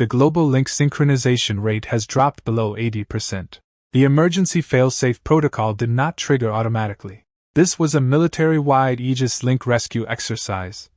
The global link synchronization rate has dropped below 80%. The emergency failsafe protocol did not trigger automatically. This was a military-wide Aegis link rescue exercise,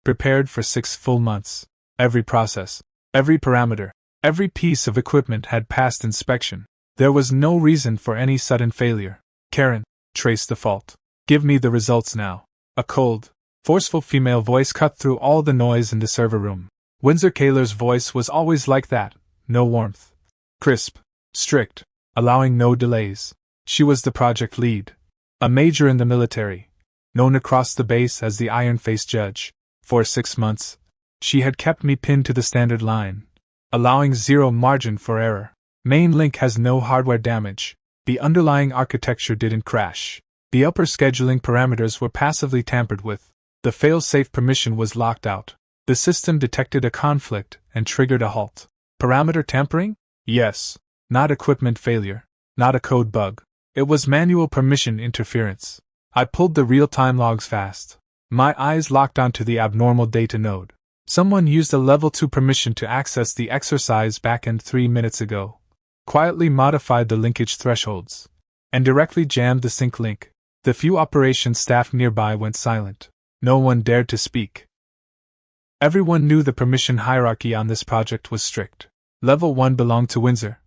prepared for 6 full months. Every process, every parameter, every piece of equipment had passed inspection. There was no reason for any sudden failure. Karen, trace the fault. Give me the results now. A cold, forceful female voice cut through all the noise in the server room. Windsor Kaler's voice was always like that, no warmth. Crisp, strict, allowing no delays. She was the project lead, a major in the military, known across the base as the Iron-Faced Judge. For 6 months, she had kept me pinned to the standard line, allowing zero margin for error. Main link has no hardware damage. The underlying architecture didn't crash. The upper scheduling parameters were passively tampered with. The fail-safe permission was locked out. The system detected a conflict and triggered a halt. Parameter tampering? Yes. Not equipment failure. Not a code bug. It was manual permission interference. I pulled the real-time logs fast. My eyes locked onto the abnormal data node. Someone used a level 2 permission to access the exercise backend 3 minutes ago, quietly modified the linkage thresholds, and directly jammed the sync link. The few operations staff nearby went silent. No one dared to speak. Everyone knew the permission hierarchy on this project was strict. Level 1 belonged to Windsor.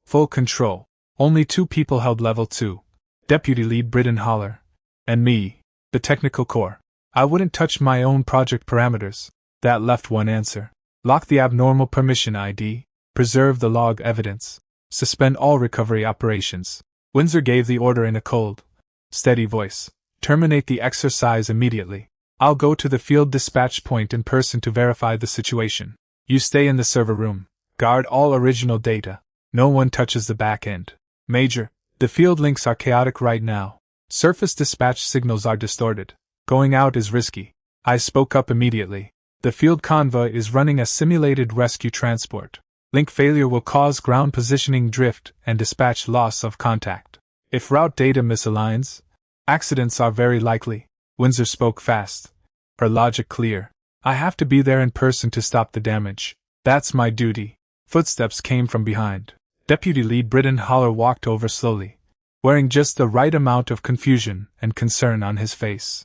Full control. Only 2 people held Level 2. Deputy Lead Britton Holler. And me, the technical core. I wouldn't touch my own project parameters. That left one answer. Lock the abnormal permission ID. Preserve the log evidence. Suspend all recovery operations. Windsor gave the order in a cold, steady voice. Terminate the exercise immediately. I'll go to the field dispatch point in person to verify the situation. You stay in the server room. Guard all original data. No one touches the back end. Major, the field links are chaotic right now. Surface dispatch signals are distorted. Going out is risky. I spoke up immediately. The field convoy is running a simulated rescue transport. Link failure will cause ground positioning drift and dispatch loss of contact. If route data misaligns, accidents are very likely. Windsor spoke fast, her logic clear. I have to be there in person to stop the damage. That's my duty. Footsteps came from behind. Deputy Lead Britton Holler walked over slowly, wearing just the right amount of confusion and concern on his face.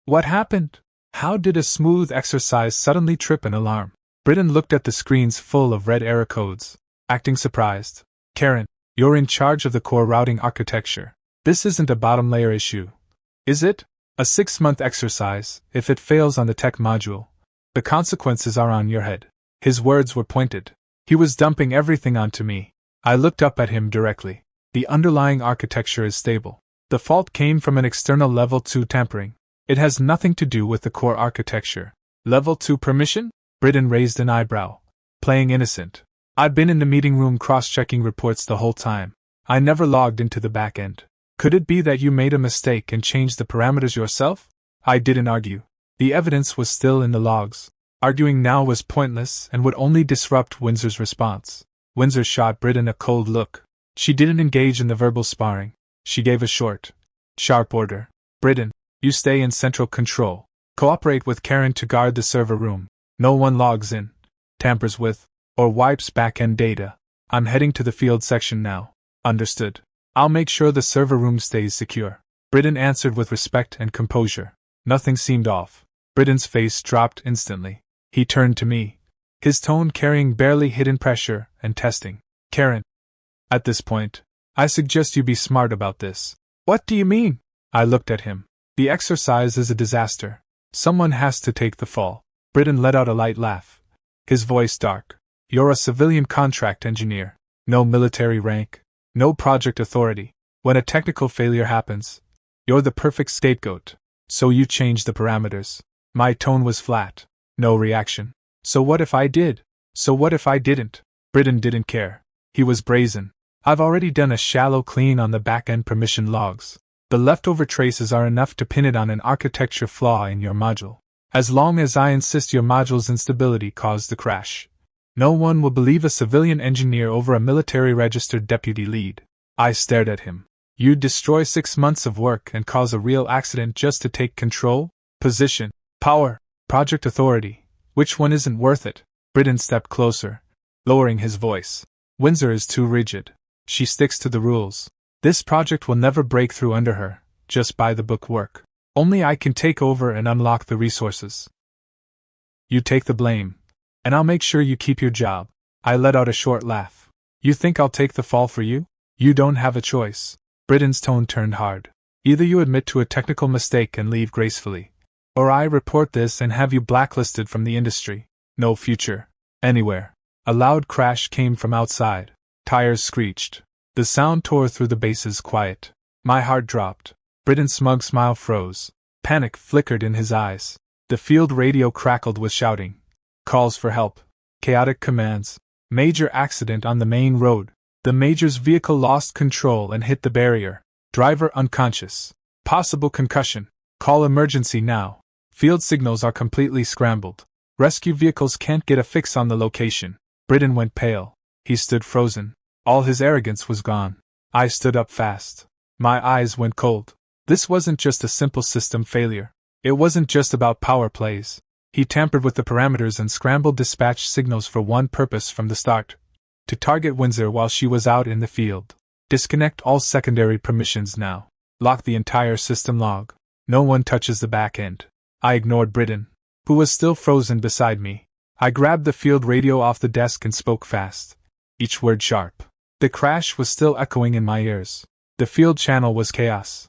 What happened? How did a smooth exercise suddenly trip an alarm? Britton looked at the screens full of red error codes, acting surprised. Karen, you're in charge of the core routing architecture. This isn't a bottom layer issue, is it? A 6-month exercise. If it fails on the tech module, the consequences are on your head. His words were pointed. He was dumping everything onto me. I looked up at him directly. The underlying architecture is stable. The fault came from an external Level 2 tampering. It has nothing to do with the core architecture. Level 2 permission? Britton raised an eyebrow, playing innocent. I'd been in the meeting room cross-checking reports the whole time. I never logged into the back end. Could it be that you made a mistake and changed the parameters yourself? I didn't argue. The evidence was still in the logs. Arguing now was pointless and would only disrupt Windsor's response. Windsor shot Britton a cold look. She didn't engage in the verbal sparring. She gave a short, sharp order. Britton, you stay in central control. Cooperate with Karen to guard the server room. No one logs in, tampers with, or wipes back-end data. I'm heading to the field section now. Understood. I'll make sure the server room stays secure. Britton answered with respect and composure. Nothing seemed off. Britton's face dropped instantly. He turned to me, his tone carrying barely hidden pressure and testing. Karen. At this point, I suggest you be smart about this. What do you mean? I looked at him. The exercise is a disaster. Someone has to take the fall. Britton let out a light laugh, his voice dark. You're a civilian contract engineer. No military rank. No project authority. When a technical failure happens, you're the perfect scapegoat. So you change the parameters. My tone was flat. No reaction. So what if I did? So what if I didn't? Britton didn't care. He was brazen. I've already done a shallow clean on the back-end permission logs. The leftover traces are enough to pin it on an architecture flaw in your module. As long as I insist your module's instability caused the crash, no one will believe a civilian engineer over a military-registered deputy lead. I stared at him. You'd destroy 6 months of work and cause a real accident just to take control? Position, power, project authority. Which one isn't worth it? Britton stepped closer, lowering his voice. Windsor is too rigid. She sticks to the rules. This project will never break through under her, just by the book work. Only I can take over and unlock the resources. You take the blame, and I'll make sure you keep your job. I let out a short laugh. You think I'll take the fall for you? You don't have a choice. Britton's tone turned hard. Either you admit to a technical mistake and leave gracefully, or I report this and have you blacklisted from the industry. No future. Anywhere. A loud crash came from outside. Tires screeched. The sound tore through the base's quiet. My heart dropped. Britton's smug smile froze. Panic flickered in his eyes. The field radio crackled with shouting. Calls for help. Chaotic commands. Major accident on the main road. The Major's vehicle lost control and hit the barrier. Driver unconscious. Possible concussion. Call emergency now. Field signals are completely scrambled. Rescue vehicles can't get a fix on the location. Britton went pale. He stood frozen. All his arrogance was gone. I stood up fast. My eyes went cold. This wasn't just a simple system failure. It wasn't just about power plays. He tampered with the parameters and scrambled dispatch signals for one purpose from the start: to target Windsor while she was out in the field. Disconnect all secondary permissions now. Lock the entire system log. No one touches the back end. I ignored Britton, who was still frozen beside me. I grabbed the field radio off the desk and spoke fast, each word sharp. The crash was still echoing in my ears. The field channel was chaos.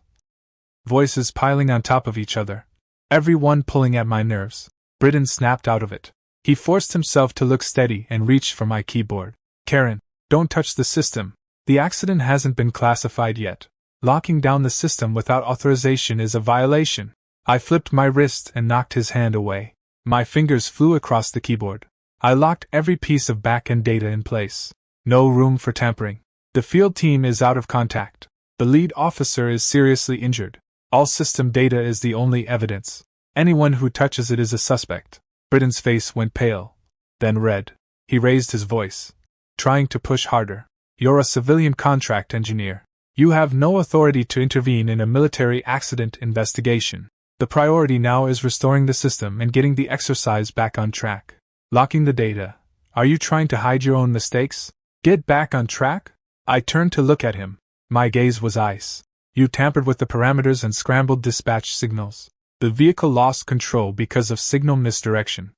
Voices piling on top of each other. Everyone pulling at my nerves. Britton snapped out of it. He forced himself to look steady and reached for my keyboard. Karen, don't touch the system. The accident hasn't been classified yet. Locking down the system without authorization is a violation. I flipped my wrist and knocked his hand away. My fingers flew across the keyboard. I locked every piece of back-end data in place. No room for tampering. The field team is out of contact. The lead officer is seriously injured. All system data is the only evidence. Anyone who touches it is a suspect. Britton's face went pale, then red. He raised his voice, trying to push harder. You're a civilian contract engineer. You have no authority to intervene in a military accident investigation. The priority now is restoring the system and getting the exercise back on track. Locking the data. Are you trying to hide your own mistakes? Get back on track? I turned to look at him. My gaze was ice. You tampered with the parameters and scrambled dispatch signals. The vehicle lost control because of signal misdirection.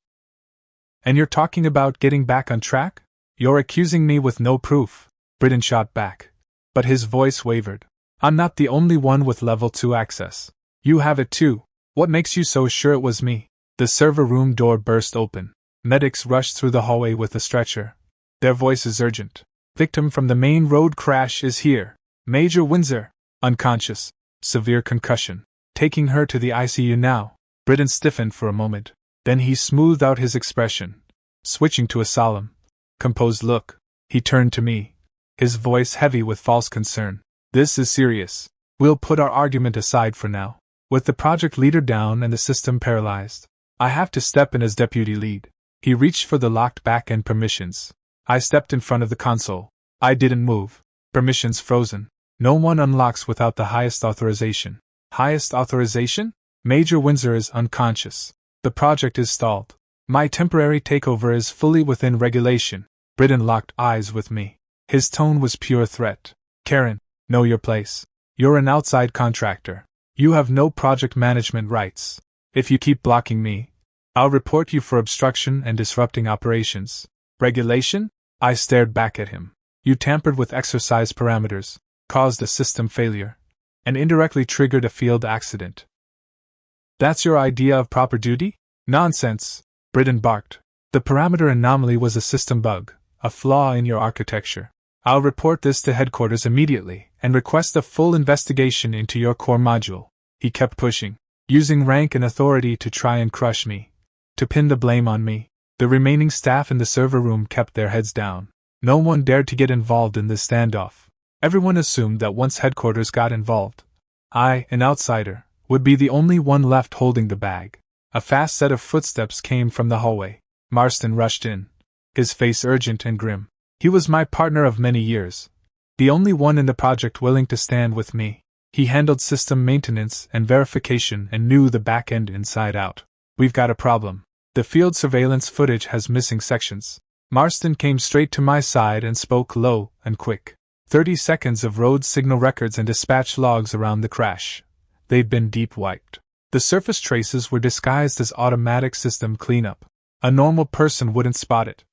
And you're talking about getting back on track? You're accusing me with no proof. Britton shot back. But his voice wavered. I'm not the only one with level 2 access. You have it too. What makes you so sure it was me? The server room door burst open. Medics rushed through the hallway with a stretcher. Their voices urgent. Victim from the main road crash is here. Major Windsor. Unconscious. Severe concussion. Taking her to the ICU now. Britton stiffened for a moment. Then he smoothed out his expression, switching to a solemn, composed look. He turned to me, his voice heavy with false concern. This is serious. We'll put our argument aside for now. With the project leader down and the system paralyzed, I have to step in as deputy lead. He reached for the locked back-end permissions. I stepped in front of the console. I didn't move. Permissions frozen. No one unlocks without the highest authorization. Highest authorization? Major Windsor is unconscious. The project is stalled. My temporary takeover is fully within regulation. Britton locked eyes with me. His tone was pure threat. Karen, know your place. You're an outside contractor. You have no project management rights. If you keep blocking me, I'll report you for obstruction and disrupting operations. Regulation? I stared back at him. You tampered with exercise parameters, caused a system failure, and indirectly triggered a field accident. That's your idea of proper duty? Nonsense, Britton barked. The parameter anomaly was a system bug, a flaw in your architecture. I'll report this to headquarters immediately and request a full investigation into your core module. He kept pushing, using rank and authority to try and crush me, to pin the blame on me. The remaining staff in the server room kept their heads down. No one dared to get involved in this standoff. Everyone assumed that once headquarters got involved, I, an outsider, would be the only one left holding the bag. A fast set of footsteps came from the hallway. Marston rushed in, his face urgent and grim. He was my partner of many years, the only one in the project willing to stand with me. He handled system maintenance and verification and knew the back end inside out. We've got a problem. The field surveillance footage has missing sections. Marston came straight to my side and spoke low and quick. 30 seconds of road signal records and dispatch logs around the crash. They'd been deep wiped. The surface traces were disguised as automatic system cleanup. A normal person wouldn't spot it.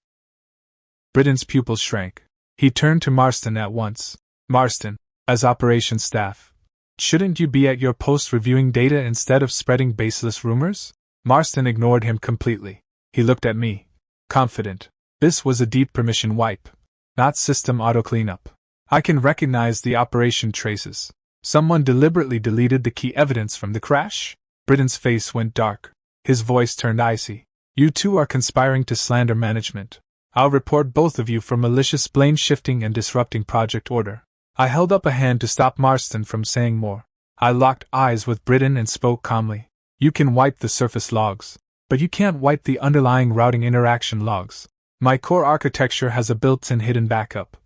Britton's pupils shrank. He turned to Marston at once. Marston, as operations staff, shouldn't you be at your post reviewing data instead of spreading baseless rumors? Marston ignored him completely. He looked at me, confident. This was a deep permission wipe, not system auto cleanup. I can recognize the operation traces. Someone deliberately deleted the key evidence from the crash? Britton's face went dark. His voice turned icy. You two are conspiring to slander management. I'll report both of you for malicious blame shifting and disrupting project order. I held up a hand to stop Marston from saying more. I locked eyes with Britton and spoke calmly. You can wipe the surface logs, but you can't wipe the underlying routing interaction logs. My core architecture has a built-in hidden backup,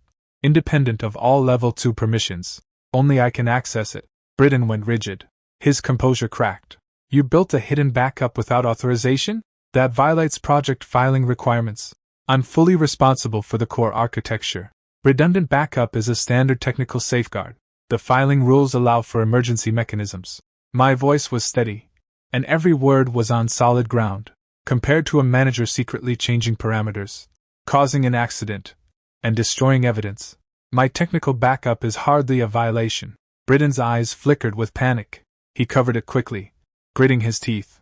independent of all level 2 permissions. Only I can access it. Britton went rigid. His composure cracked. You built a hidden backup without authorization? That violates project filing requirements. I'm fully responsible for the core architecture. Redundant backup is a standard technical safeguard. The filing rules allow for emergency mechanisms. My voice was steady, and every word was on solid ground, compared to a manager secretly changing parameters, causing an accident, and destroying evidence. My technical backup is hardly a violation. Britton's eyes flickered with panic. He covered it quickly, gritting his teeth.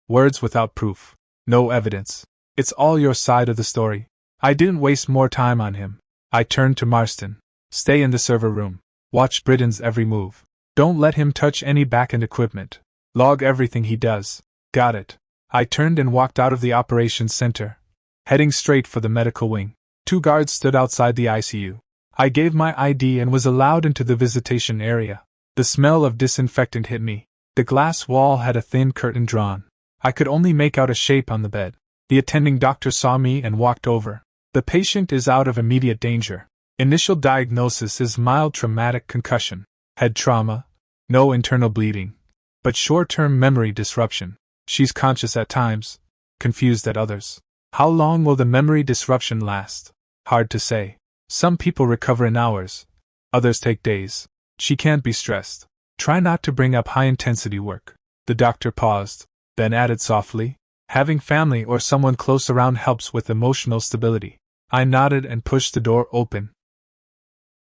Words without proof. No evidence. It's all your side of the story. I didn't waste more time on him. I turned to Marston. Stay in the server room. Watch Britton's every move. Don't let him touch any back-end equipment. Log everything he does. Got it. I turned and walked out of the operations center, heading straight for the medical wing. 2 guards stood outside the ICU. I gave my ID and was allowed into the visitation area. The smell of disinfectant hit me. The glass wall had a thin curtain drawn. I could only make out a shape on the bed. The attending doctor saw me and walked over. The patient is out of immediate danger. Initial diagnosis is mild traumatic concussion. Head trauma. No internal bleeding, but short-term memory disruption. She's conscious at times, confused at others. How long will the memory disruption last? Hard to say. Some people recover in hours. Others take days. She can't be stressed. Try not to bring up high-intensity work. The doctor paused, then added softly, having family or someone close around helps with emotional stability. I nodded and pushed the door open.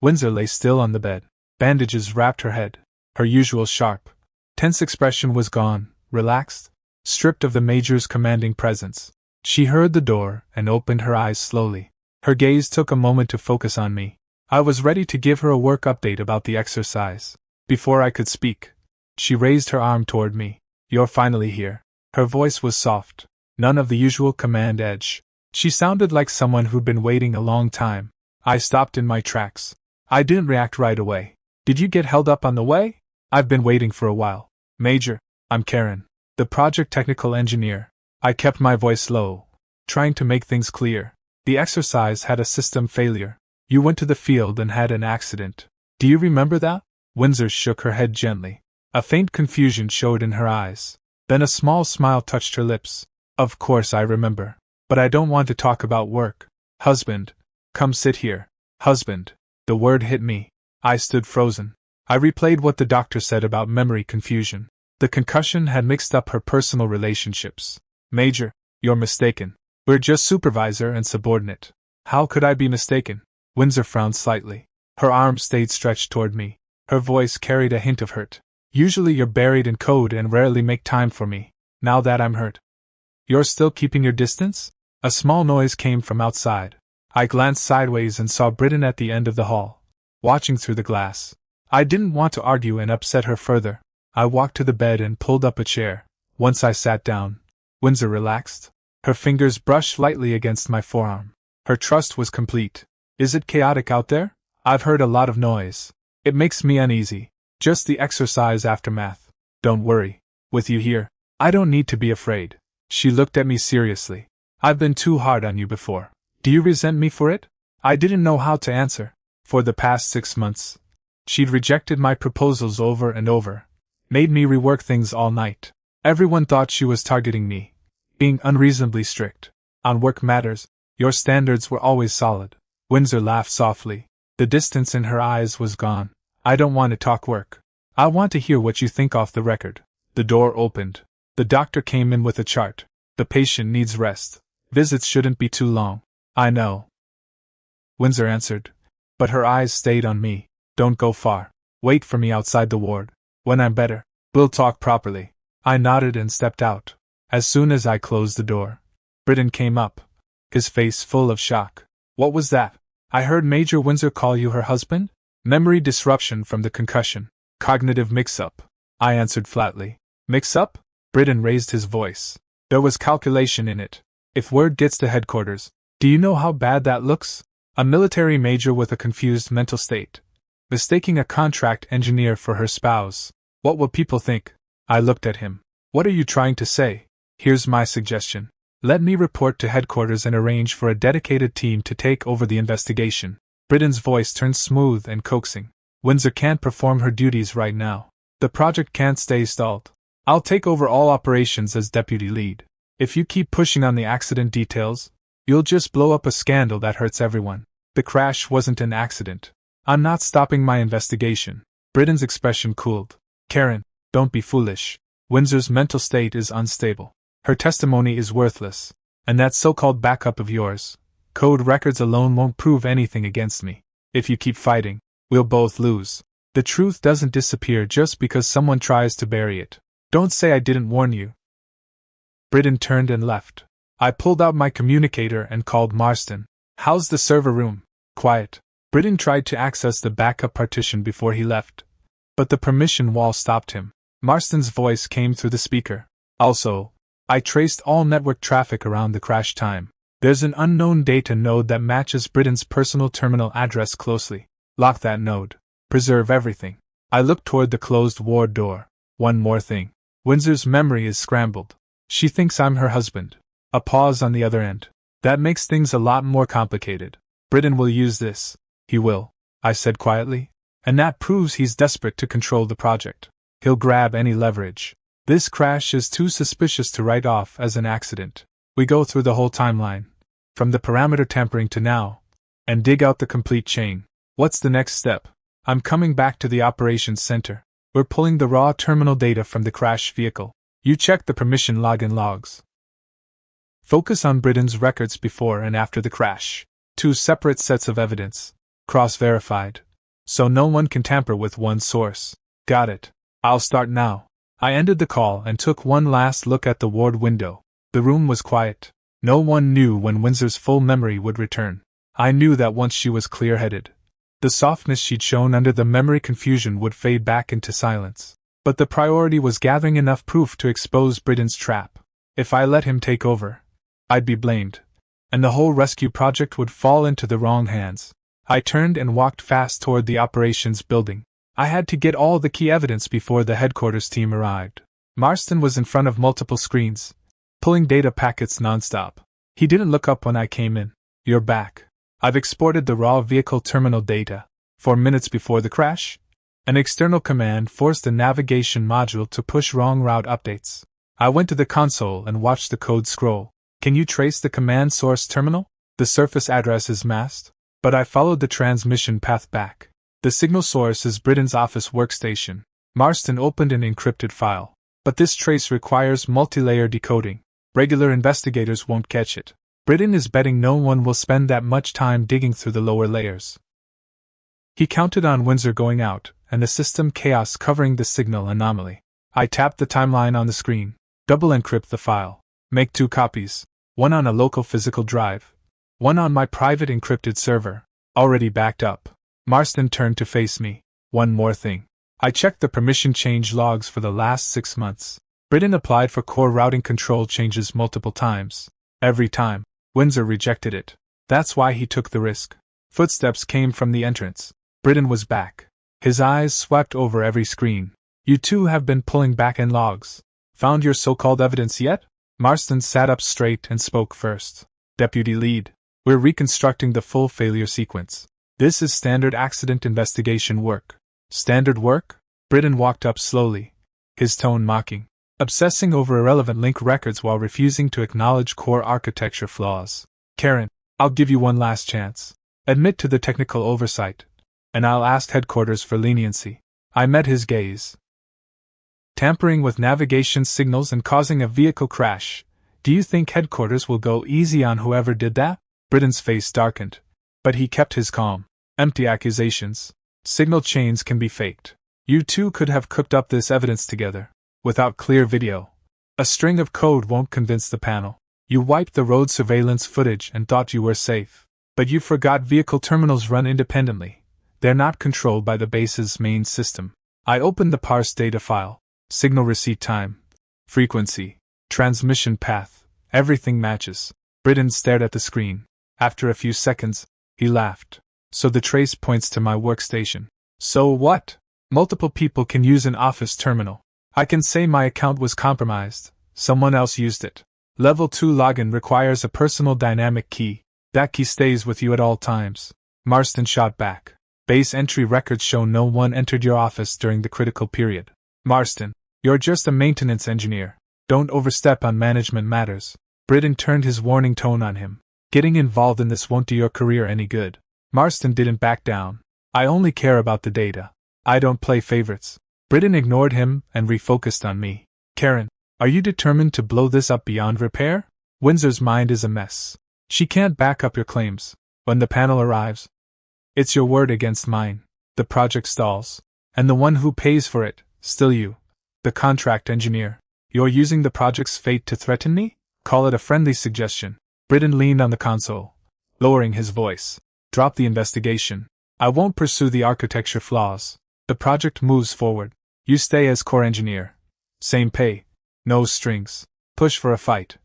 Windsor lay still on the bed. Bandages wrapped her head. Her usual sharp, tense expression was gone, relaxed, stripped of the Major's commanding presence. She heard the door and opened her eyes slowly. Her gaze took a moment to focus on me. I was ready to give her a work update about the exercise. Before I could speak, she raised her arm toward me. You're finally here. Her voice was soft, none of the usual command edge. She sounded like someone who'd been waiting a long time. I stopped in my tracks. I didn't react right away. Did you get held up on the way? I've been waiting for a while. Major, I'm Karen, the project technical engineer. I kept my voice low, trying to make things clear. The exercise had a system failure. You went to the field and had an accident. Do you remember that? Windsor shook her head gently. A faint confusion showed in her eyes. Then a small smile touched her lips. Of course I remember. But I don't want to talk about work. Husband. Come sit here. Husband. The word hit me. I stood frozen. I replayed what the doctor said about memory confusion. The concussion had mixed up her personal relationships. Major, you're mistaken. We're just supervisor and subordinate. How could I be mistaken? Windsor frowned slightly. Her arm stayed stretched toward me. Her voice carried a hint of hurt. Usually you're buried in code and rarely make time for me. Now that I'm hurt. You're still keeping your distance? A small noise came from outside. I glanced sideways and saw Britton at the end of the hall, watching through the glass. I didn't want to argue and upset her further. I walked to the bed and pulled up a chair. Once I sat down, Windsor relaxed. Her fingers brushed lightly against my forearm. Her trust was complete. Is it chaotic out there? I've heard a lot of noise. It makes me uneasy. Just the exercise aftermath. Don't worry. With you here, I don't need to be afraid. She looked at me seriously. I've been too hard on you before. Do you resent me for it? I didn't know how to answer. For the past 6 months, she'd rejected my proposals over and over, made me rework things all night. Everyone thought she was targeting me, being unreasonably strict. On work matters, your standards were always solid. Windsor laughed softly. The distance in her eyes was gone. I don't want to talk work. I want to hear what you think off the record. The door opened. The doctor came in with a chart. The patient needs rest. Visits shouldn't be too long. I know, Windsor answered, but her eyes stayed on me. Don't go far. Wait for me outside the ward. When I'm better, we'll talk properly. I nodded and stepped out. As soon as I closed the door, Britton came up, his face full of shock. What was that? I heard Major Windsor call you her husband? Memory disruption from the concussion. Cognitive mix-up, I answered flatly. Mix-up? Britton raised his voice. There was calculation in it. If word gets to headquarters, do you know how bad that looks? A military major with a confused mental state, mistaking a contract engineer for her spouse. What will people think? I looked at him. What are you trying to say? Here's my suggestion. Let me report to headquarters and arrange for a dedicated team to take over the investigation. Britton's voice turned smooth and coaxing. Windsor can't perform her duties right now. The project can't stay stalled. I'll take over all operations as deputy lead. If you keep pushing on the accident details, you'll just blow up a scandal that hurts everyone. The crash wasn't an accident. I'm not stopping my investigation. Britton's expression cooled. Karen, don't be foolish. Windsor's mental state is unstable. Her testimony is worthless. And that so-called backup of yours, code records alone won't prove anything against me. If you keep fighting, we'll both lose. The truth doesn't disappear just because someone tries to bury it. Don't say I didn't warn you. Britton turned and left. I pulled out my communicator and called Marston. How's the server room? Quiet. Britton tried to access the backup partition before he left, but the permission wall stopped him. Marston's voice came through the speaker. Also, I traced all network traffic around the crash time. There's an unknown data node that matches Britton's personal terminal address closely. Lock that node. Preserve everything. I looked toward the closed ward door. One more thing. Windsor's memory is scrambled. She thinks I'm her husband. A pause on the other end. That makes things a lot more complicated. Britton will use this. He will, I said quietly. And that proves he's desperate to control the project. He'll grab any leverage. This crash is too suspicious to write off as an accident. We go through the whole timeline, from the parameter tampering to now, and dig out the complete chain. What's the next step? I'm coming back to the operations center. We're pulling the raw terminal data from the crash vehicle. You check the permission login logs. Focus on Britton's records before and after the crash. 2 separate sets of evidence, cross-verified, so no one can tamper with one source. Got it. I'll start now. I ended the call and took one last look at the ward window. The room was quiet. No one knew when Windsor's full memory would return. I knew that once she was clear-headed, the softness she'd shown under the memory confusion would fade back into silence. But the priority was gathering enough proof to expose Britton's trap. If I let him take over, I'd be blamed, and the whole rescue project would fall into the wrong hands. I turned and walked fast toward the operations building. I had to get all the key evidence before the headquarters team arrived. Marston was in front of multiple screens, pulling data packets nonstop. He didn't look up when I came in. You're back. I've exported the raw vehicle terminal data. 4 minutes before the crash, an external command forced the navigation module to push wrong route updates. I went to the console and watched the code scroll. Can you trace the command source terminal? The surface address is masked, but I followed the transmission path back. The signal source is Britton's office workstation. Marston opened an encrypted file. But this trace requires multi-layer decoding. Regular investigators won't catch it. Britton is betting no one will spend that much time digging through the lower layers. He counted on Windsor going out, and the system chaos covering the signal anomaly. I tapped the timeline on the screen. Double encrypt the file. Make 2 copies. One on a local physical drive. One on my private encrypted server, already backed up. Marston turned to face me. One more thing. I checked the permission change logs for the last 6 months. Britton applied for core routing control changes multiple times. Every time, Windsor rejected it. That's why he took the risk. Footsteps came from the entrance. Britton was back. His eyes swept over every screen. You two have been pulling back-end logs. Found your so-called evidence yet? Marston sat up straight and spoke first. Deputy Lead, we're reconstructing the full failure sequence. This is standard accident investigation work. Standard work? Britton walked up slowly, his tone mocking. obsessing over irrelevant link records while refusing to acknowledge core architecture flaws. Karen, I'll give you one last chance. Admit to the technical oversight, and I'll ask headquarters for leniency. I met his gaze. Tampering with navigation signals and causing a vehicle crash. Do you think headquarters will go easy on whoever did that? Britton's face darkened, but he kept his calm. Empty accusations. Signal chains can be faked. You two could have cooked up this evidence together. Without clear video, a string of code won't convince the panel. You wiped the road surveillance footage and thought you were safe. But you forgot vehicle terminals run independently. They're not controlled by the base's main system. I opened the parse data file. Signal receipt time, frequency, transmission path, everything matches. Britton stared at the screen. After a few seconds, he laughed. So the trace points to my workstation. So what? Multiple people can use an office terminal. I can say my account was compromised. Someone else used it. Level 2 login requires a personal dynamic key. That key stays with you at all times. Marston shot back. Base entry records show no one entered your office during the critical period. Marston, you're just a maintenance engineer. Don't overstep on management matters. Britton turned his warning tone on him. Getting involved in this won't do your career any good. Marston didn't back down. I only care about the data. I don't play favorites. Britton ignored him and refocused on me. Karen, are you determined to blow this up beyond repair? Windsor's mind is a mess. She can't back up your claims. When the panel arrives, it's your word against mine. The project stalls. And the one who pays for it, still you. The contract engineer. You're using the project's fate to threaten me? Call it a friendly suggestion. Britton leaned on the console, lowering his voice. Drop the investigation. I won't pursue the architecture flaws. The project moves forward. You stay as core engineer. Same pay. No strings. Push for a fight.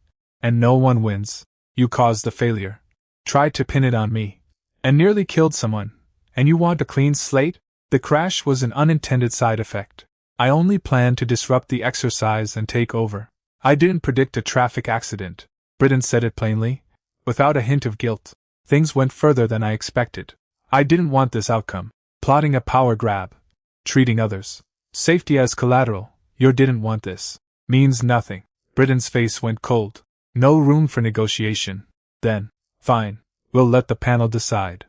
And no one wins. You caused the failure. Tried to pin it on me. And nearly killed someone. And you want a clean slate? The crash was an unintended side effect. I only planned to disrupt the exercise and take over. I didn't predict a traffic accident. Britton said it plainly, without a hint of guilt. Things went further than I expected. I didn't want this outcome. Plotting a power grab. Treating others' safety as collateral. You didn't want this. Means nothing. Britton's face went cold. No room for negotiation. Then, fine. We'll let the panel decide.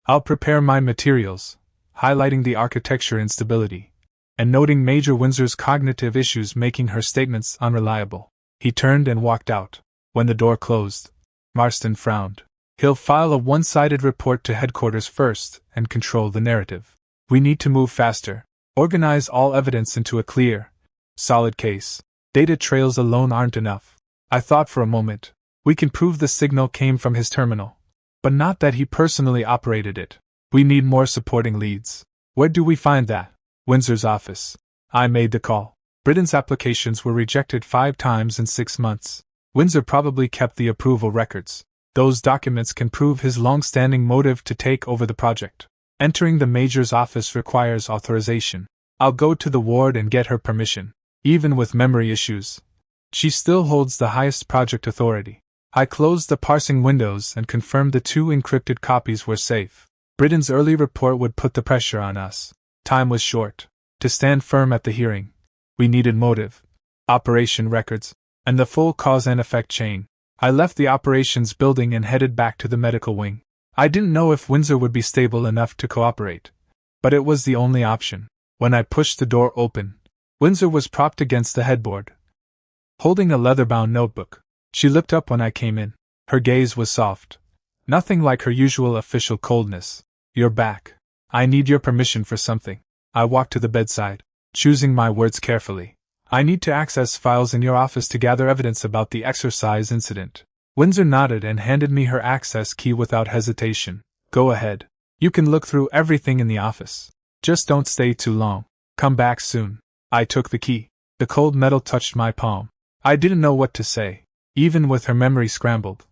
I'll prepare my materials, highlighting the architecture instability, and noting Major Windsor's cognitive issues making her statements unreliable. He turned and walked out. When the door closed, Marston frowned. He'll file a one-sided report to headquarters first and control the narrative. We need to move faster. Organize all evidence into a clear, solid case. Data trails alone aren't enough. I thought for a moment. We can prove the signal came from his terminal, but not that he personally operated it. We need more supporting leads. Where do we find that? Windsor's office. I made the call. Britton's applications were rejected 5 times in 6 months. Windsor probably kept the approval records. Those documents can prove his long-standing motive to take over the project. Entering the Major's office requires authorization. I'll go to the ward and get her permission. Even with memory issues, she still holds the highest project authority. I closed the parsing windows and confirmed the 2 encrypted copies were safe. Britton's early report would put the pressure on us. Time was short. To stand firm at the hearing, we needed motive, operation records, and the full cause and effect chain. I left the operations building and headed back to the medical wing. I didn't know if Windsor would be stable enough to cooperate, but it was the only option. When I pushed the door open, Windsor was propped against the headboard, holding a leather-bound notebook. She looked up when I came in. Her gaze was soft. Nothing like her usual official coldness. You're back. I need your permission for something. I walked to the bedside, choosing my words carefully. I need to access files in your office to gather evidence about the exercise incident. Windsor nodded and handed me her access key without hesitation. Go ahead. You can look through everything in the office. Just don't stay too long. Come back soon. I took the key. The cold metal touched my palm. I didn't know what to say. Even with her memory scrambled,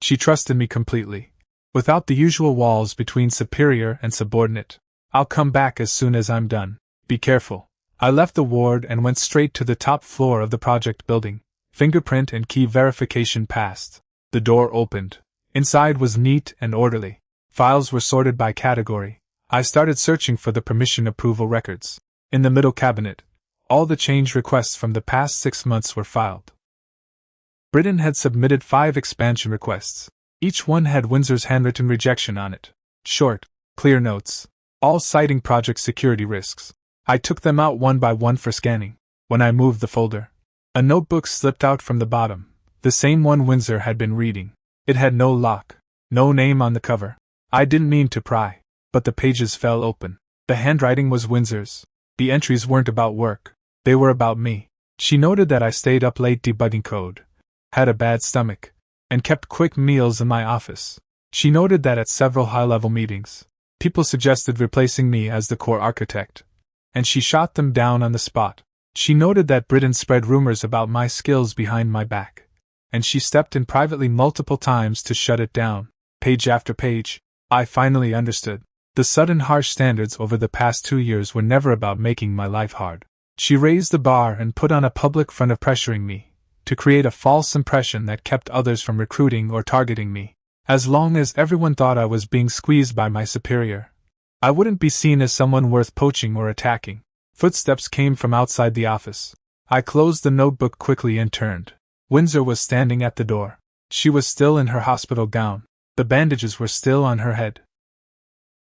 she trusted me completely. Without the usual walls between superior and subordinate. I'll come back as soon as I'm done. Be careful. I left the ward and went straight to the top floor of the project building. Fingerprint and key verification passed. The door opened. Inside was neat and orderly. Files were sorted by category. I started searching for the permission approval records. In the middle cabinet, All the change requests from the past 6 months were filed. Britain had submitted 5 expansion requests. Each one had Windsor's handwritten rejection on it. Short, clear notes, all citing project security risks. I took them out one by one for scanning. When I moved the folder, a notebook slipped out from the bottom, the same one Windsor had been reading. It had no lock, no name on the cover. I didn't mean to pry, but the pages fell open. The handwriting was Windsor's. The entries weren't about work. They were about me. She noted that I stayed up late debugging code, had a bad stomach, and kept quick meals in my office. She noted that at several high-level meetings, people suggested replacing me as the core architect, and she shot them down on the spot. She noted that Britain spread rumors about my skills behind my back, and she stepped in privately multiple times to shut it down. Page after page, I finally understood. The sudden harsh standards over the past 2 years were never about making my life hard. She raised the bar and put on a public front of pressuring me, to create a false impression that kept others from recruiting or targeting me. As long as everyone thought I was being squeezed by my superior, I wouldn't be seen as someone worth poaching or attacking. Footsteps came from outside the office. I closed the notebook quickly and turned. Windsor was standing at the door. She was still in her hospital gown. The bandages were still on her head.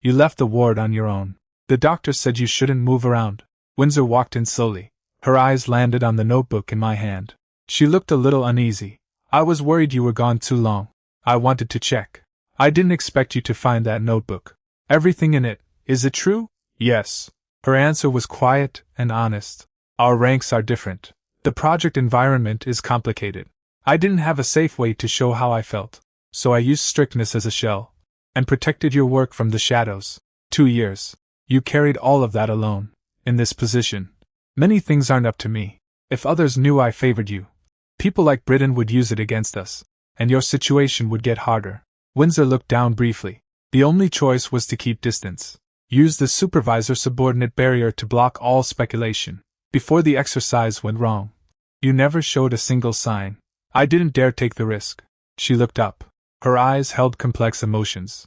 You left the ward on your own. The doctor said you shouldn't move around. Windsor walked in slowly. Her eyes landed on the notebook in my hand. She looked a little uneasy. I was worried you were gone too long. I wanted to check. I didn't expect you to find that notebook. Everything in it, is it true? Yes. Her answer was quiet and honest. Our ranks are different. The project environment is complicated. I didn't have a safe way to show how I felt, so I used strictness as a shell, and protected your work from the shadows. 2 years. You carried all of that alone. In this position, many things aren't up to me. If others knew I favored you, people like Britain would use it against us, and your situation would get harder. Windsor looked down briefly. The only choice was to keep distance. Use the supervisor-subordinate barrier to block all speculation. Before the exercise went wrong, you never showed a single sign. I didn't dare take the risk. She looked up. Her eyes held complex emotions.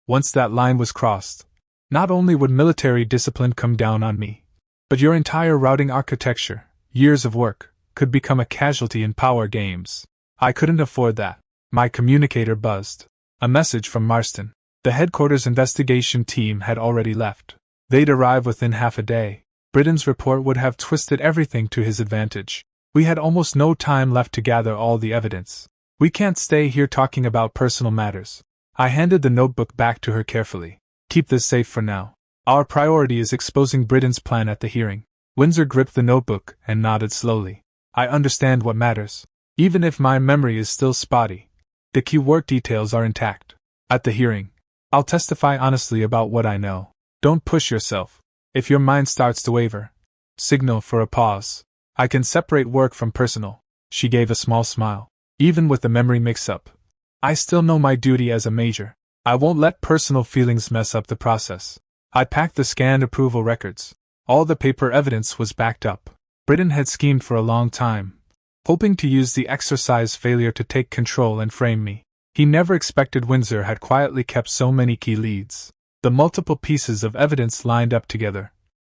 Once that line was crossed, not only would military discipline come down on me, but your entire routing architecture, years of work, could become a casualty in power games. I couldn't afford that. My communicator buzzed. A message from Marston. The headquarters investigation team had already left. They'd arrive within half a day. Britain's report would have twisted everything to his advantage. We had almost no time left to gather all the evidence. We can't stay here talking about personal matters. I handed the notebook back to her carefully. Keep this safe for now. Our priority is exposing Britain's plan at the hearing. Windsor gripped the notebook and nodded slowly. I understand what matters. Even if my memory is still spotty, the key work details are intact. At the hearing, I'll testify honestly about what I know. Don't push yourself. If your mind starts to waver, signal for a pause. I can separate work from personal. She gave a small smile. Even with the memory mix-up, I still know my duty as a major. I won't let personal feelings mess up the process. I packed the scanned approval records. All the paper evidence was backed up. Britain had schemed for a long time, hoping to use the exercise failure to take control and frame me. He never expected Windsor had quietly kept so many key leads. The multiple pieces of evidence lined up together,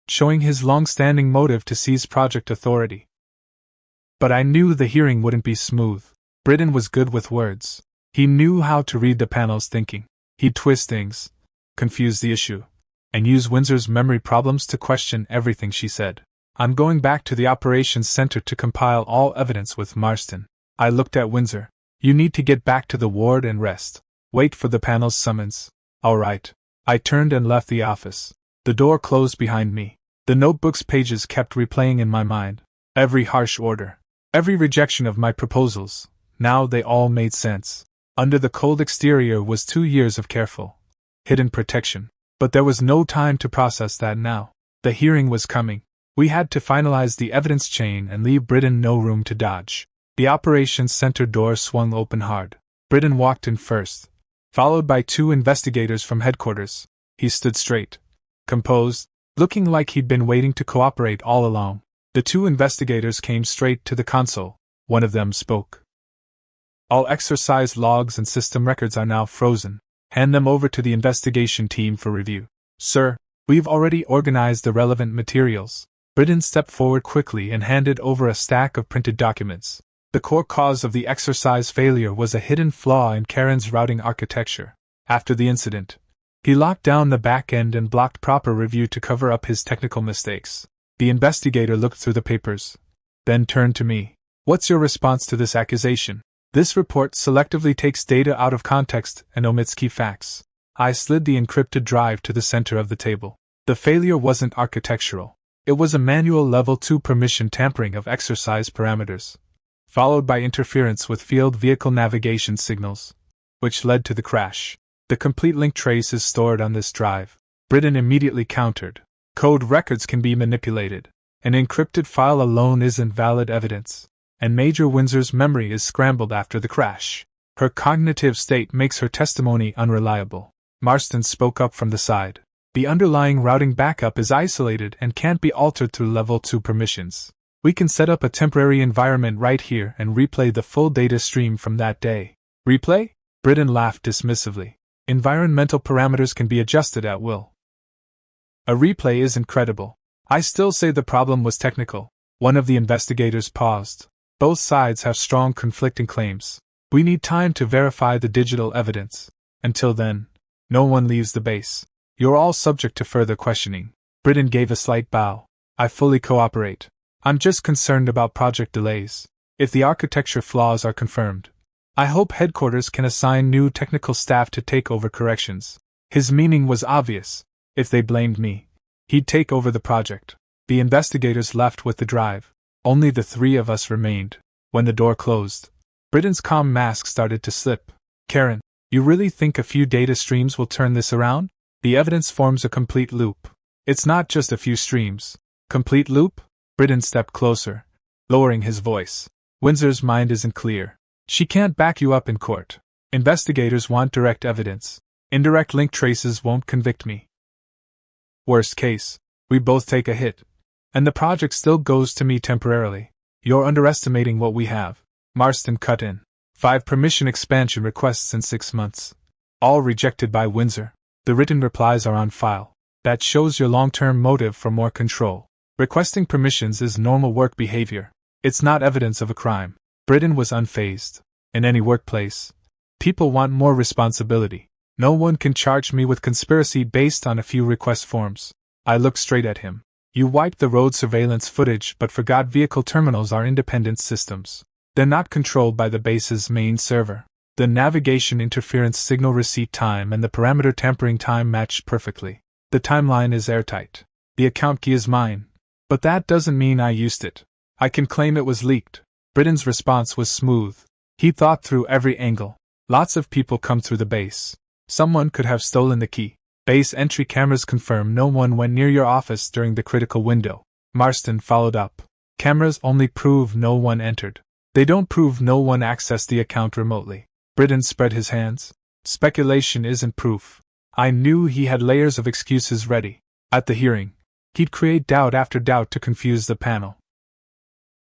showing his long-standing motive to seize project authority. But I knew the hearing wouldn't be smooth. Britain was good with words. He knew how to read the panel's thinking. He'd twist things, confuse the issue, and use Windsor's memory problems to question everything she said. I'm going back to the operations center to compile all evidence with Marston. I looked at Windsor. You need to get back to the ward and rest. Wait for the panel's summons. All right. I turned and left the office. The door closed behind me. The notebook's pages kept replaying in my mind. Every harsh order. Every rejection of my proposals. Now they all made sense. Under the cold exterior was 2 years of careful, hidden protection. But there was no time to process that now. The hearing was coming. We had to finalize the evidence chain and leave Britain no room to dodge. The operations center door swung open hard. Britain walked in first, followed by 2 investigators from headquarters. He stood straight, composed, looking like he'd been waiting to cooperate all along. The 2 investigators came straight to the console. One of them spoke. All exercise logs and system records are now frozen. Hand them over to the investigation team for review. Sir, we've already organized the relevant materials. Britton stepped forward quickly and handed over a stack of printed documents. The core cause of the exercise failure was a hidden flaw in Karen's routing architecture. After the incident, he locked down the back end and blocked proper review to cover up his technical mistakes. The investigator looked through the papers, then turned to me. What's your response to this accusation? This report selectively takes data out of context and omits key facts. I slid the encrypted drive to the center of the table. The failure wasn't architectural. It was a manual level 2 permission tampering of exercise parameters, followed by interference with field vehicle navigation signals, which led to the crash. The complete link trace is stored on this drive. Britton immediately countered. Code records can be manipulated. An encrypted file alone isn't valid evidence, and Major Windsor's memory is scrambled after the crash. Her cognitive state makes her testimony unreliable. Marston spoke up from the side. The underlying routing backup is isolated and can't be altered through level 2 permissions. We can set up a temporary environment right here and replay the full data stream from that day. Replay? Britton laughed dismissively. Environmental parameters can be adjusted at will. A replay is incredible. I still say the problem was technical. One of the investigators paused. Both sides have strong conflicting claims. We need time to verify the digital evidence. Until then, no one leaves the base. You're all subject to further questioning. Britton gave a slight bow. I fully cooperate. I'm just concerned about project delays. If the architecture flaws are confirmed, I hope headquarters can assign new technical staff to take over corrections. His meaning was obvious. If they blamed me, he'd take over the project. The investigators left with the drive. Only the three of us remained. When the door closed, Britton's calm mask started to slip. Karen, you really think a few data streams will turn this around? The evidence forms a complete loop. It's not just a few streams. Complete loop? Britton stepped closer, lowering his voice. Windsor's mind isn't clear. She can't back you up in court. Investigators want direct evidence. Indirect link traces won't convict me. Worst case, we both take a hit, and the project still goes to me temporarily. You're underestimating what we have. Marston cut in. 5 permission expansion requests in 6 months. All rejected by Windsor. The written replies are on file. That shows your long-term motive for more control. Requesting permissions is normal work behavior. It's not evidence of a crime. Britton was unfazed. In any workplace, people want more responsibility. No one can charge me with conspiracy based on a few request forms. I looked straight at him. You wiped the road surveillance footage but forgot vehicle terminals are independent systems. They're not controlled by the base's main server. The navigation interference signal receipt time and the parameter tampering time matched perfectly. The timeline is airtight. The account key is mine. But that doesn't mean I used it. I can claim it was leaked. Britton's response was smooth. He thought through every angle. Lots of people come through the base. Someone could have stolen the key. Base entry cameras confirm no one went near your office during the critical window. Marston followed up. Cameras only prove no one entered. They don't prove no one accessed the account remotely. Britton spread his hands. Speculation isn't proof. I knew he had layers of excuses ready. At the hearing, he'd create doubt after doubt to confuse the panel.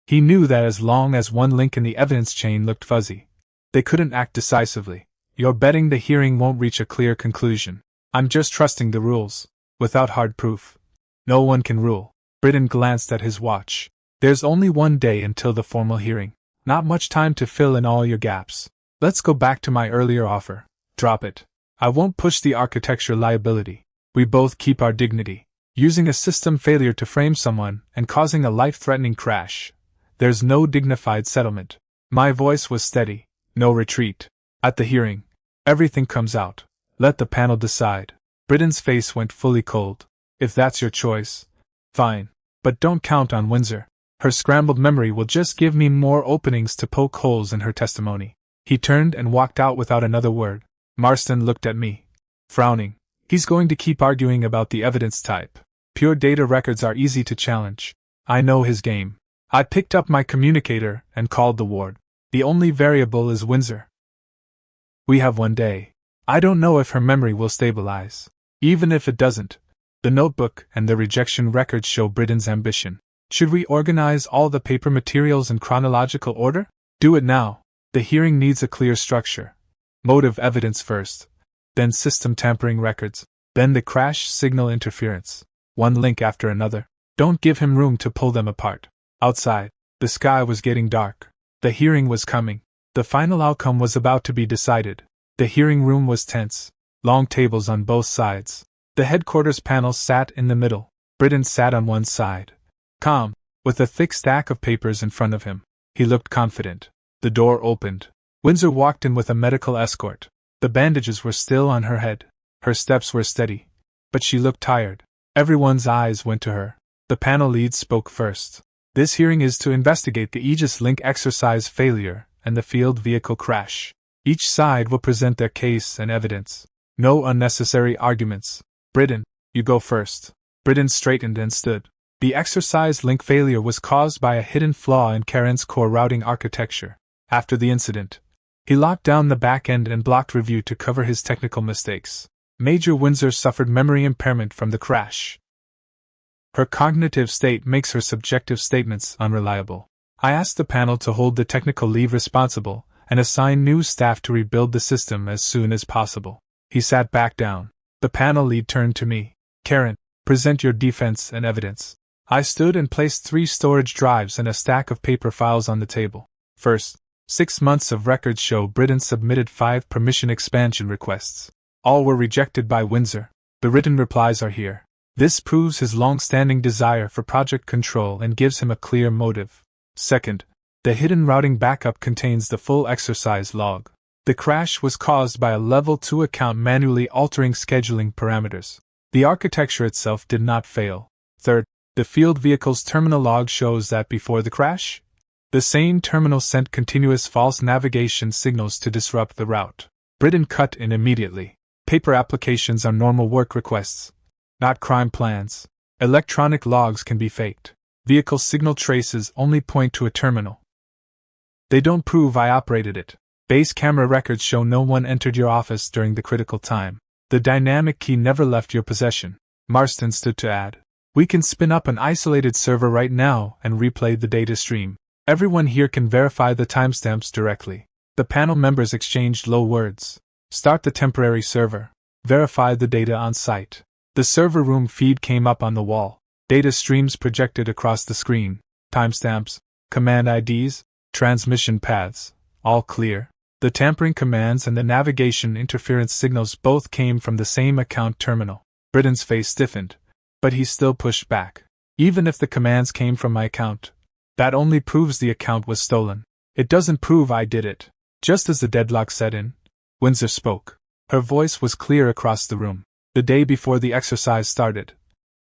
He knew that as long as one link in the evidence chain looked fuzzy, they couldn't act decisively. You're betting the hearing won't reach a clear conclusion. I'm just trusting the rules. Without hard proof, no one can rule. Britton glanced at his watch. There's only one day until the formal hearing. Not much time to fill in all your gaps. Let's go back to my earlier offer. Drop it. I won't push the architecture liability. We both keep our dignity. Using a system failure to frame someone and causing a life-threatening crash. There's no dignified settlement. My voice was steady. No retreat. At the hearing, everything comes out. Let the panel decide. Britton's face went fully cold. If that's your choice, fine. But don't count on Windsor. Her scrambled memory will just give me more openings to poke holes in her testimony. He turned and walked out without another word. Marston looked at me, frowning. He's going to keep arguing about the evidence type. Pure data records are easy to challenge. I know his game. I picked up my communicator and called the ward. The only variable is Windsor. We have 1 day. I don't know if her memory will stabilize. Even if it doesn't, the notebook and the rejection records show Britton's ambition. Should we organize all the paper materials in chronological order? Do it now. The hearing needs a clear structure. Motive evidence first, then system tampering records, then the crash signal interference. One link after another. Don't give him room to pull them apart. Outside, the sky was getting dark. The hearing was coming. The final outcome was about to be decided. The hearing room was tense. Long tables on both sides. The headquarters panel sat in the middle. Britton sat on one side. Calm, with a thick stack of papers in front of him. He looked confident. The door opened. Windsor walked in with a medical escort. The bandages were still on her head. Her steps were steady, but she looked tired. Everyone's eyes went to her. The panel lead spoke first. This hearing is to investigate the Aegis Link exercise failure and the field vehicle crash. Each side will present their case and evidence. No unnecessary arguments. Britton, you go first. Britton straightened and stood. The exercise link failure was caused by a hidden flaw in Karen's core routing architecture. After the incident, he locked down the back end and blocked review to cover his technical mistakes. Major Windsor suffered memory impairment from the crash. Her cognitive state makes her subjective statements unreliable. I asked the panel to hold the technical lead responsible and assign new staff to rebuild the system as soon as possible. He sat back down. The panel lead turned to me. Karen, present your defense and evidence. I stood and placed 3 storage drives and a stack of paper files on the table. First, 6 months of records show Britton submitted 5 permission expansion requests. All were rejected by Windsor. The written replies are here. This proves his long-standing desire for project control and gives him a clear motive. Second, the hidden routing backup contains the full exercise log. The crash was caused by a Level 2 account manually altering scheduling parameters. The architecture itself did not fail. Third, the field vehicle's terminal log shows that before the crash, the same terminal sent continuous false navigation signals to disrupt the route. Britton cut in immediately. Paper applications are normal work requests, not crime plans. Electronic logs can be faked. Vehicle signal traces only point to a terminal. They don't prove I operated it. Base camera records show no one entered your office during the critical time. The dynamic key never left your possession. Marston stood to add. We can spin up an isolated server right now and replay the data stream. Everyone here can verify the timestamps directly. The panel members exchanged low words. Start the temporary server. Verify the data on site. The server room feed came up on the wall. Data streams projected across the screen. Timestamps, command IDs, transmission paths, all clear. The tampering commands and the navigation interference signals both came from the same account terminal. Britton's face stiffened, but he still pushed back. Even if the commands came from my account, that only proves the account was stolen. It doesn't prove I did it. Just as the deadlock set in, Windsor spoke. Her voice was clear across the room. The day before the exercise started,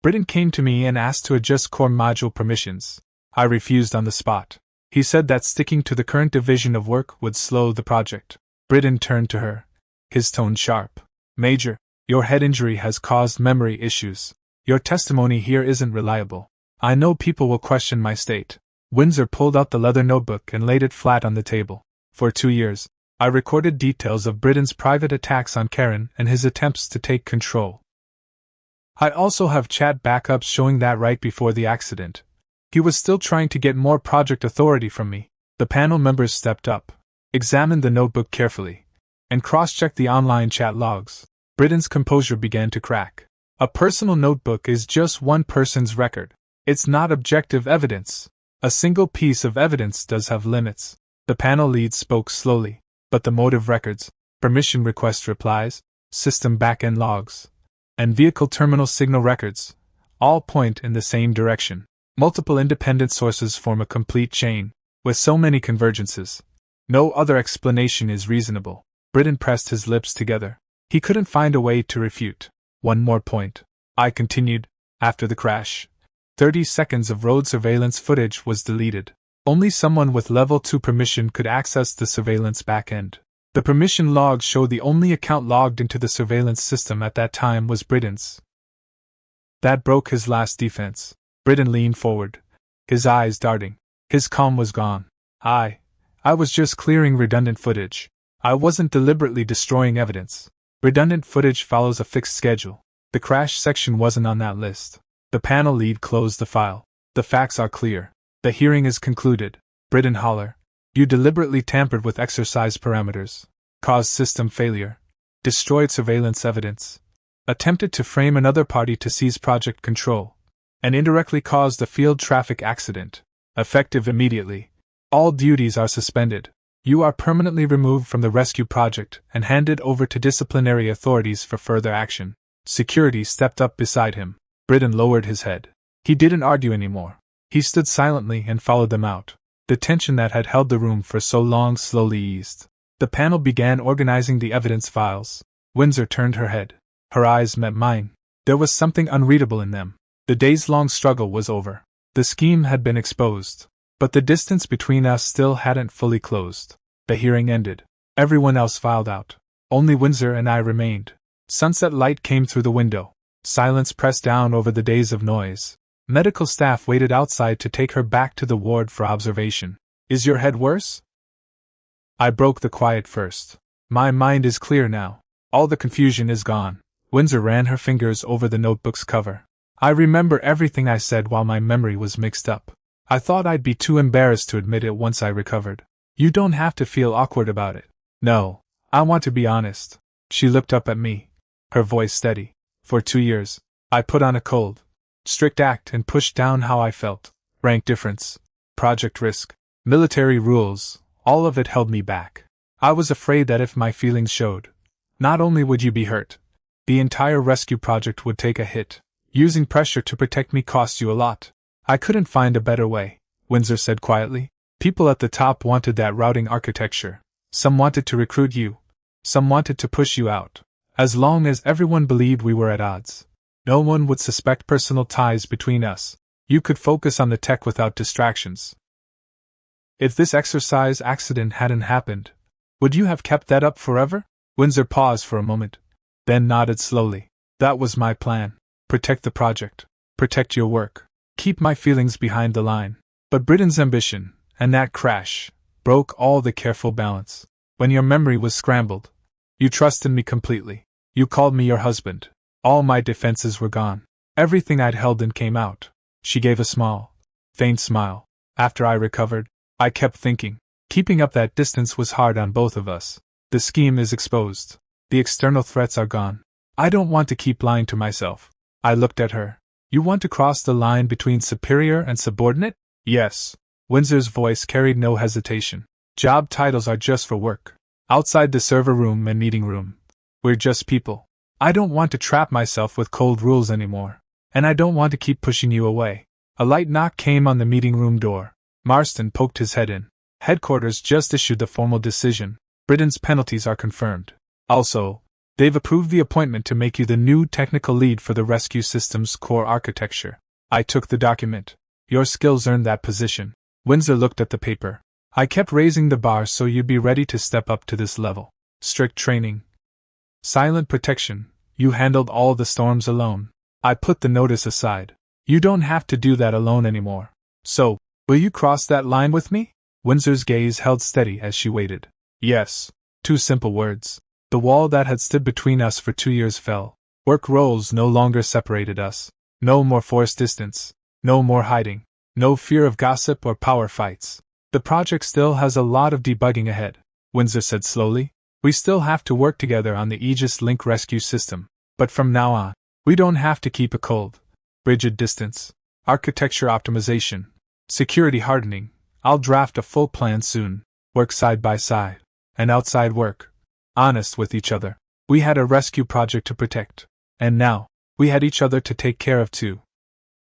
Britton came to me and asked to adjust core module permissions. I refused on the spot. He said that sticking to the current division of work would slow the project. Britton turned to her, his tone sharp. Major, your head injury has caused memory issues. Your testimony here isn't reliable. I know people will question my state. Windsor pulled out the leather notebook and laid it flat on the table. For 2 years, I recorded details of Britton's private attacks on Karen and his attempts to take control. I also have chat backups showing that right before the accident, he was still trying to get more project authority from me. The panel members stepped up, examined the notebook carefully, and cross-checked the online chat logs. Britton's composure began to crack. A personal notebook is just one person's record. It's not objective evidence. A single piece of evidence does have limits. The panel lead spoke slowly, but the motive records, permission request replies, system backend logs, and vehicle terminal signal records all point in the same direction. Multiple independent sources form a complete chain. With so many convergences, no other explanation is reasonable. Britton pressed his lips together. He couldn't find a way to refute. One more point, I continued. After the crash, 30 seconds of road surveillance footage was deleted. Only someone with Level 2 permission could access the surveillance backend. The permission logs show the only account logged into the surveillance system at that time was Britton's. That broke his last defense. Britton leaned forward, his eyes darting. His calm was gone. I was just clearing redundant footage. I wasn't deliberately destroying evidence. Redundant footage follows a fixed schedule. The crash section wasn't on that list. The panel lead closed the file. The facts are clear. The hearing is concluded. Britton Holler, you deliberately tampered with exercise parameters, caused system failure, destroyed surveillance evidence, attempted to frame another party to seize project control, and indirectly caused a field traffic accident. Effective immediately. All duties are suspended. You are permanently removed from the rescue project and handed over to disciplinary authorities for further action. Security stepped up beside him. Britton lowered his head. He didn't argue anymore. He stood silently and followed them out. The tension that had held the room for so long slowly eased. The panel began organizing the evidence files. Windsor turned her head. Her eyes met mine. There was something unreadable in them. The days-long struggle was over. The scheme had been exposed. But the distance between us still hadn't fully closed. The hearing ended. Everyone else filed out. Only Windsor and I remained. Sunset light came through the window. Silence pressed down over the days of noise. Medical staff waited outside to take her back to the ward for observation. Is your head worse? I broke the quiet first. My mind is clear now. All the confusion is gone. Windsor ran her fingers over the notebook's cover. I remember everything I said while my memory was mixed up. I thought I'd be too embarrassed to admit it once I recovered. You don't have to feel awkward about it. No, I want to be honest. She looked up at me, her voice steady. For 2 years, I put on a cold, strict act and pushed down how I felt. Rank difference, project risk, military rules, all of it held me back. I was afraid that if my feelings showed, not only would you be hurt, the entire rescue project would take a hit. Using pressure to protect me cost you a lot. I couldn't find a better way, Windsor said quietly. People at the top wanted that routing architecture. Some wanted to recruit you. Some wanted to push you out. As long as everyone believed we were at odds, no one would suspect personal ties between us. You could focus on the tech without distractions. If this exercise accident hadn't happened, would you have kept that up forever? Windsor paused for a moment, then nodded slowly. That was my plan. Protect the project. Protect your work. Keep my feelings behind the line. But Britton's ambition, and that crash, broke all the careful balance. When your memory was scrambled, you trusted me completely. You called me your husband. All my defenses were gone. Everything I'd held in came out. She gave a small, faint smile. After I recovered, I kept thinking. Keeping up that distance was hard on both of us. The scheme is exposed. The external threats are gone. I don't want to keep lying to myself. I looked at her. You want to cross the line between superior and subordinate? Yes. Windsor's voice carried no hesitation. Job titles are just for work. Outside the server room and meeting room, we're just people. I don't want to trap myself with cold rules anymore. And I don't want to keep pushing you away. A light knock came on the meeting room door. Marston poked his head in. Headquarters just issued the formal decision. Britton's penalties are confirmed. Also, they've approved the appointment to make you the new technical lead for the rescue system's core architecture. I took the document. Your skills earned that position. Windsor looked at the paper. I kept raising the bar so you'd be ready to step up to this level. Strict training. Silent protection. You handled all the storms alone. I put the notice aside. You don't have to do that alone anymore. So, will you cross that line with me? Windsor's gaze held steady as she waited. Yes. 2 simple words. The wall that had stood between us for 2 years fell. Work roles no longer separated us. No more forced distance. No more hiding. No fear of gossip or power fights. The project still has a lot of debugging ahead, Windsor said slowly. We still have to work together on the Aegis Link rescue system. But from now on, we don't have to keep a cold, rigid distance. Architecture optimization. Security hardening. I'll draft a full plan soon. Work side by side. And outside work. Honest with each other. We had a rescue project to protect. And now, we had each other to take care of too.